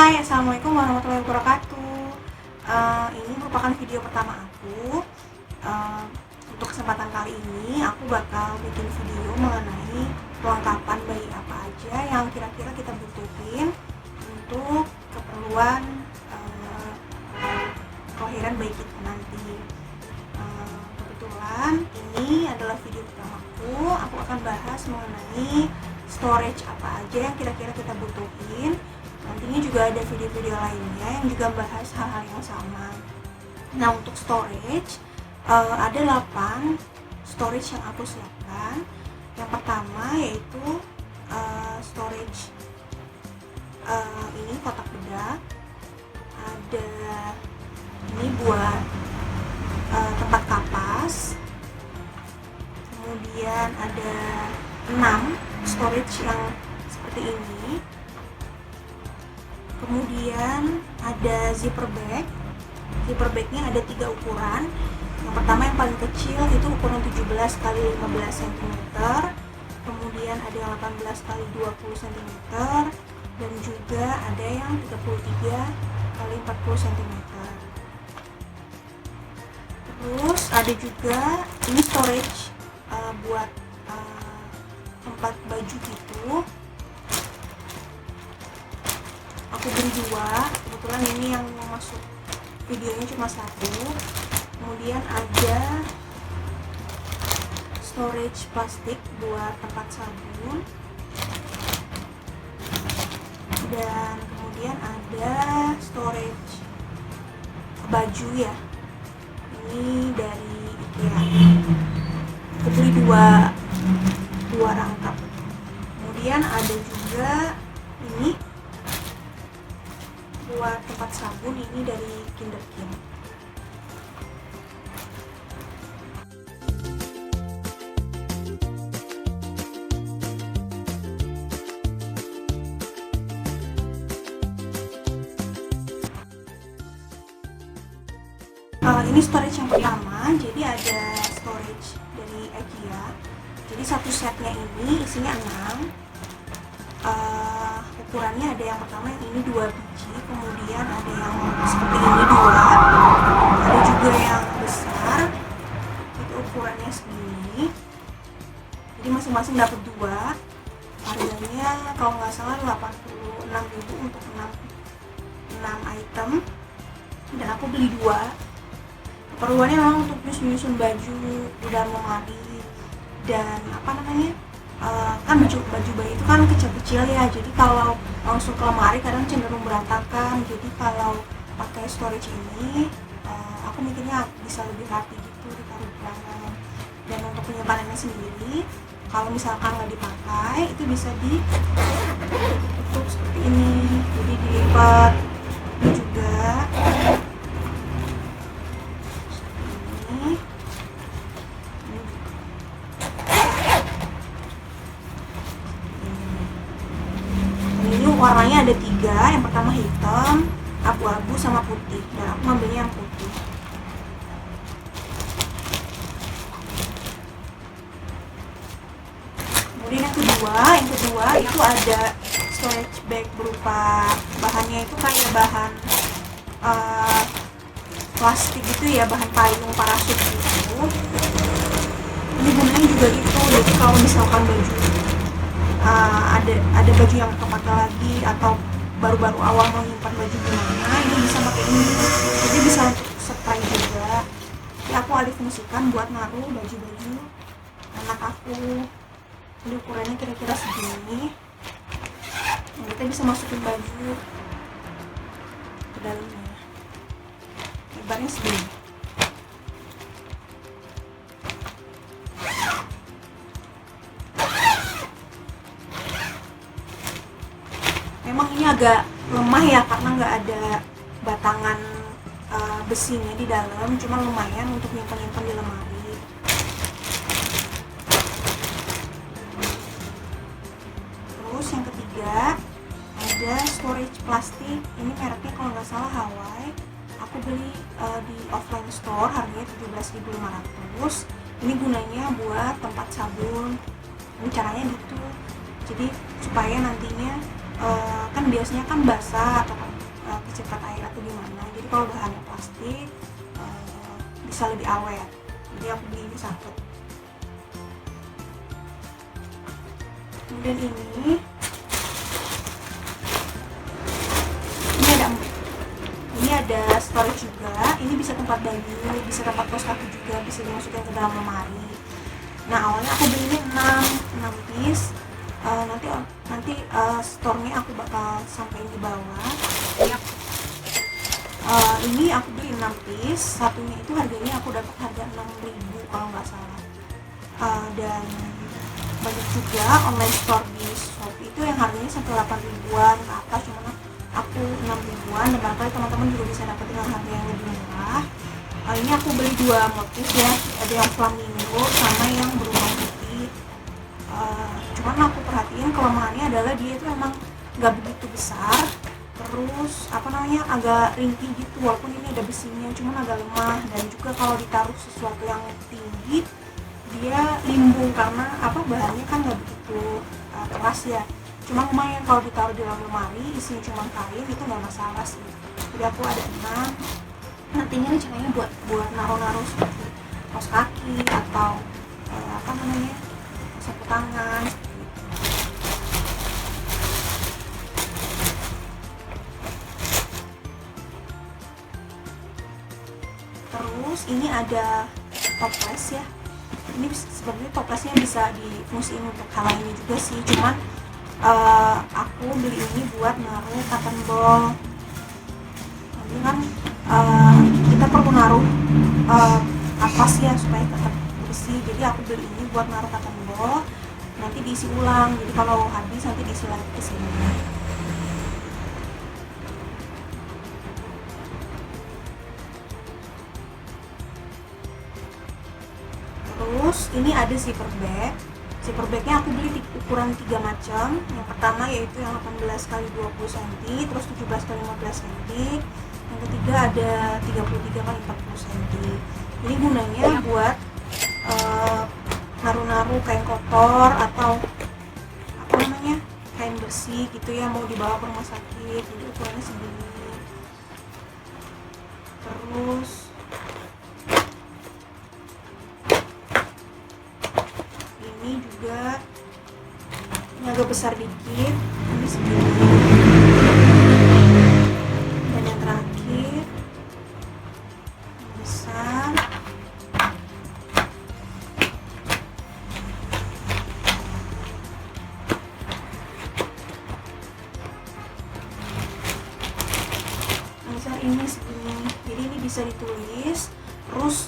Hai, Assalamualaikum warahmatullahi wabarakatuh. Ini merupakan video pertama aku. Untuk kesempatan kali ini, aku bakal bikin video mengenai perlengkapan bayi apa aja yang kira-kira kita butuhin untuk keperluan kelahiran bayi kita nanti. Kebetulan ini adalah video pertamaku. Aku akan bahas mengenai storage apa aja yang kira-kira kita butuhin. Nantinya juga ada video-video lainnya yang juga bahas hal-hal yang sama. Nah, untuk storage ada 8 storage yang aku siapkan. Yang pertama yaitu storage ini kotak bedak. Ada ini buat tempat kapas. Kemudian ada 6 storage yang seperti ini. Kemudian ada zipper bag. Zipper bagnya ada 3 ukuran. Yang pertama yang paling kecil itu ukuran 17 x 15 cm. Kemudian ada yang 18 x 20 cm dan juga ada yang 33 x 40 cm. Terus ada juga ini storage buat tempat baju gitu. Aku beli 2, kebetulan ini yang masuk videonya cuma 1. Kemudian ada storage plastik buat tempat sabun, dan kemudian ada storage baju ya, ini dari IKEA. Aku beli 2 rangkap. Kemudian ada juga ini buat tempat sabun, ini dari Kinderkin. Ini storage yang pertama, jadi ada storage dari IKEA. Jadi satu setnya ini isinya 6. Ukurannya ada yang pertama yang ini 2 biji, kemudian ada yang seperti ini 2, ada juga yang besar itu ukurannya segini. Jadi masing-masing dapat 2. Harganya kalau nggak salah 86.000 untuk 6 item, dan aku beli 2. Keperluannya memang untuk nyusun baju di dalam lemari, dan kan baju bayi itu kan kecil-kecil ya, jadi kalau langsung ke lemari kadang cenderung berantakan. Jadi kalau pakai storage ini aku mikirnya bisa lebih rapi gitu ditaruh di belakang. Dan untuk penyimpanannya sendiri, kalau misalkan nggak dipakai itu bisa ditutup seperti ini, jadi dilipat. Ini juga warnanya ada 3, yang pertama hitam, abu-abu, sama putih, dan aku ngambilnya yang putih. Kemudian yang kedua itu ada storage bag berupa bahannya itu kayak bahan plastik gitu ya, bahan payung parasut gitu. Ini gunanya juga gitu, jadi kalau misalkan baju ada baju yang kepake lagi atau baru-baru awal mau nyimpan baju gimana, ini bisa pakai ini. Jadi bisa untuk spray juga. Jadi aku alih fungsikan buat naruh baju-baju anak aku. Ini ukurannya kira-kira segini. Nah, kita bisa masukin baju ke dalamnya. Lebarnya segini. Memang ini agak lemah ya karena nggak ada batangan besinya di dalam, cuma lumayan untuk nyimpan di lemari. Terus yang ketiga ada storage plastik. Ini mereknya kalau nggak salah Hawaii. Aku beli di offline store, harganya 17.500. Ini gunanya buat tempat sabun. Ini caranya gitu. Jadi supaya nantinya kan biasanya kan basah atau cepat air atau gimana. Jadi kalau bahannya plastik bisa lebih awet, jadi aku beli ini satu. Kemudian ini ada storage juga. Ini bisa tempat baju, bisa tempat kaos kaki juga, bisa dimasukin ke dalam lemari. Nah awalnya aku beli ini 6 piece. Nanti store-nya aku bakal sampein di bawah. Ini aku beli 6 piece, satunya itu harganya aku dapat harga 6.000 kalau nggak salah. Dan banyak juga online store di Shopee itu yang harganya sampai 8.000-an ke atas, cuman aku 6.000-an, dan barangkali teman-teman juga bisa dapat dengan harga yang lebih murah. Ini aku beli 2 motif ya, ada yang flamingo sama yang berubah putih. Cuman aku perhatiin kelemahannya adalah dia itu emang nggak begitu besar, terus agak ringkih gitu, walaupun ini ada besinya, cuman agak lemah. Dan juga kalau ditaruh sesuatu yang tinggi dia limbung karena bahannya kan nggak begitu keras ya. Cuma lumayan kalau ditaruh di dalam lemari isinya cuma kain, itu nggak masalah sih. Jadi aku ada 6. Nantinya rencananya buat naruh seperti kaos kaki atau sapu tangan. Terus ini ada toples ya. Ini sebenarnya toplesnya bisa difungsiin untuk hal lainnya juga sih, cuman aku beli ini buat naruh cotton ball. Nanti kan kita perlu naruh atas ya supaya tetap bersih, jadi aku beli ini buat naruh cotton ball, nanti diisi ulang, jadi kalau habis nanti diisi lagi ke sini. Terus ini ada zipper bag. Zipper bagnya aku beli ukuran 3 macam. Yang pertama yaitu yang 18x20 cm, terus 17x15 cm. Yang ketiga ada 33x40 cm. Ini gunanya buat naruh-naruh kain kotor atau kain bersih gitu ya, mau dibawa ke rumah sakit. Jadi ukurannya segini. Terus ini juga agak besar dikit, ini segini. Dan yang terakhir yang besar. Besar ini segini, jadi ini bisa ditulis. Terus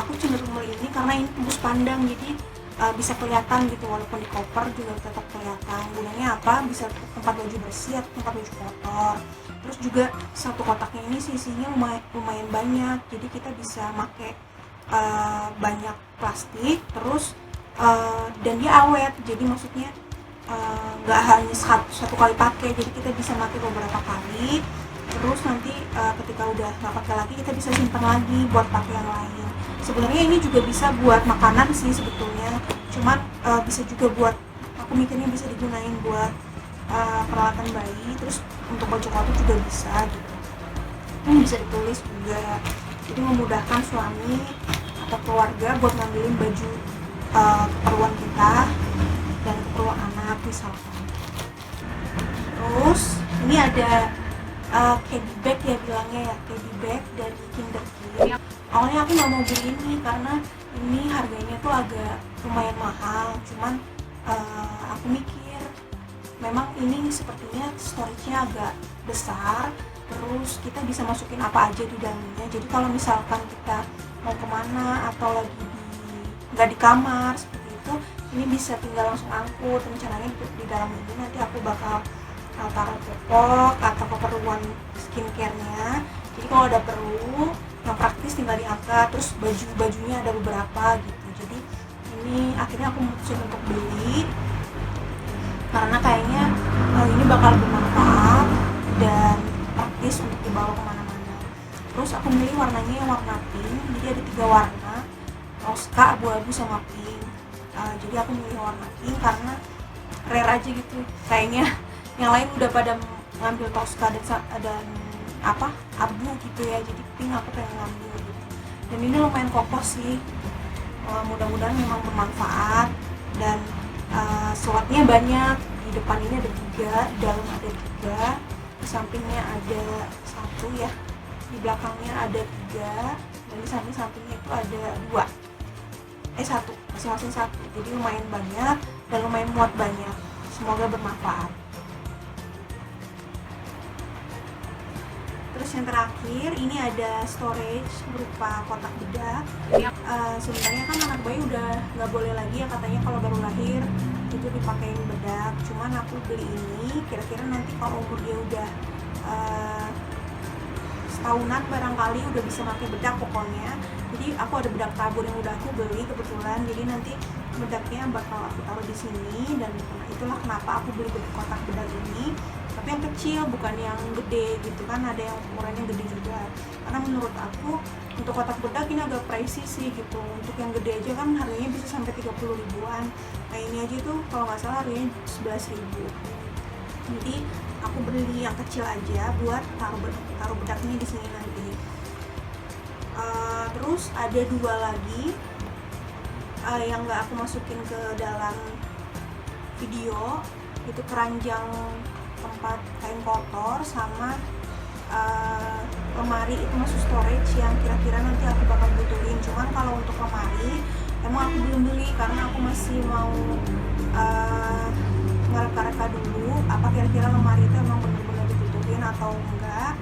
aku cenderung beli ini karena ini tembus pandang, jadi bisa kelihatan gitu, walaupun di koper juga tetap kelihatan. Gunanya apa? Bisa tempat baju bersih atau tempat baju kotor. Terus juga satu kotaknya ini isinya lumayan banyak, jadi kita bisa pakai banyak plastik. Terus dan dia awet, jadi maksudnya nggak hanya satu kali pakai, jadi kita bisa pakai beberapa kali. Terus nanti ketika udah nggak pakai lagi, kita bisa simpan lagi buat pakai yang lain. Sebenarnya ini juga bisa buat makanan sih sebetulnya, cuman bisa juga buat, aku mikirnya bisa digunain buat peralatan bayi. Terus untuk baju kotor juga bisa gitu. Ini bisa ditulis juga, jadi memudahkan suami atau keluarga buat ngambilin baju keperluan kita dan keperluan anak misalkan. Terus ini ada candy bag ya bilangnya ya, candy bag dari Kinder King. Awalnya aku nggak mau beli ini karena ini harganya tuh agak lumayan mahal, cuman aku mikir memang ini sepertinya storage-nya agak besar, terus kita bisa masukin apa aja di dalamnya. Jadi kalau misalkan kita mau kemana atau lagi nggak di kamar seperti itu, ini bisa tinggal langsung angkut. Rencananya di dalam ini nanti aku bakal taruh popok atau keperluan skincare-nya. Jadi kalau ada perlu yang praktis tinggal diangkat. Terus baju-bajunya ada beberapa gitu. Jadi ini akhirnya aku memutuskan untuk beli karena kayaknya ini bakal bermanfaat dan praktis untuk dibawa kemana-mana. Terus aku milih warnanya yang warna pink, jadi ada 3 warna, Tosca, abu-abu, sama pink. Jadi aku milih warna pink karena rare aja gitu, kayaknya yang lain udah pada ngambil Tosca dan abu gitu ya, jadi pink aku pengen ngambil gitu. Dan ini lumayan kokoh sih, mudah-mudahan memang bermanfaat. Dan slotnya banyak, di depan ini ada 3, di dalam ada 3, di sampingnya ada 1 ya, di belakangnya ada 3, dan di samping-sampingnya itu ada 1, masing-masing 1. Jadi lumayan banyak dan lumayan muat banyak. Semoga bermanfaat. Terus yang terakhir ini ada storage berupa kotak bedak. Sebenarnya kan anak bayi udah nggak boleh lagi ya katanya kalau baru lahir itu dipakein bedak. Cuman aku beli ini kira-kira nanti kalau umur dia udah setahunan barangkali udah bisa pakai bedak pokoknya. Jadi aku ada bedak tabur yang udah aku beli kebetulan. Jadi nanti bedaknya bakal aku taruh di sini, dan itulah kenapa aku beli kotak bedak ini. Tapi yang kecil, bukan yang gede gitu kan, ada yang ukurannya gede juga. Karena menurut aku untuk kotak bedak ini agak pricey sih gitu. Untuk yang gede aja kan harganya bisa sampai 30 ribuan. Nah ini aja tuh kalau nggak salah harganya 11 ribu. Jadi aku beli yang kecil aja buat taruh bedaknya di sini nanti. Terus ada 2 lagi yang nggak aku masukin ke dalam video, itu keranjang tempat kain kotor sama lemari itu masuk storage yang kira-kira nanti aku bakal butuhin. Cuman kalau untuk lemari emang aku belum beli karena aku masih mau ngereka-reka dulu apa kira-kira lemari itu emang benar-benar dibutuhin atau enggak.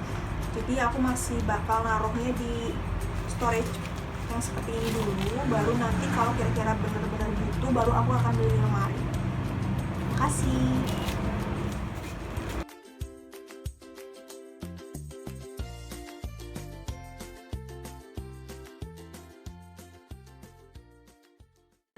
Jadi aku masih bakal naruhnya di storage yang seperti ini dulu, baru nanti kalau kira-kira benar-benar butuh baru aku akan beli lemari. Terima kasih.